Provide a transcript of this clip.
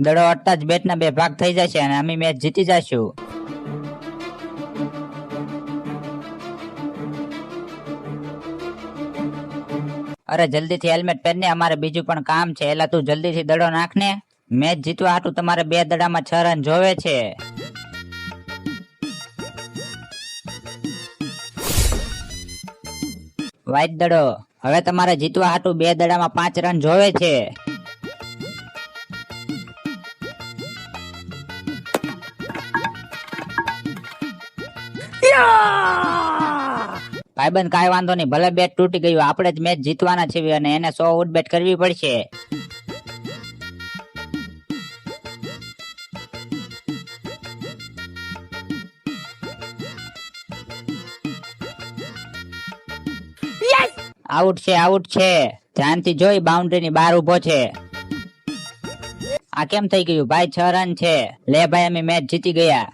દડો અડતા જ બેટના બે ભાગ થઈ જશે અને અમે મેચ જીતી જશું. અરે જલ્દીથી હેલ્મેટ પહેરને, અમારે બીજું પણ કામ છે. એલા તું જલ્દીથી દડો નાખને. મેચ જીતવા હાટું તમારે 2 દડામાં 6 રન જોવે છે. વાઈટ દડો. હવે તમારે જીતવા હાટું 2 દડામાં 5 રન જોવે છે. ભાઈબંધ કાંઈ વાંધો નહીં, ભલે બેટ તૂટી ગયું, આપણે જ મેચ જીતવાના છીએ અને એને 100 આઉટ બેટ કરવી પડશે. આઉટ છે, આઉટ છે. ધ્યાનથી જોઈ, બાઉન્ડ્રીની બહાર ઉભો છે. આ કેમ થઈ ગયું ભાઈ? 6 રન છે. લે ભાઈ, અમે મેચ જીતી ગયા.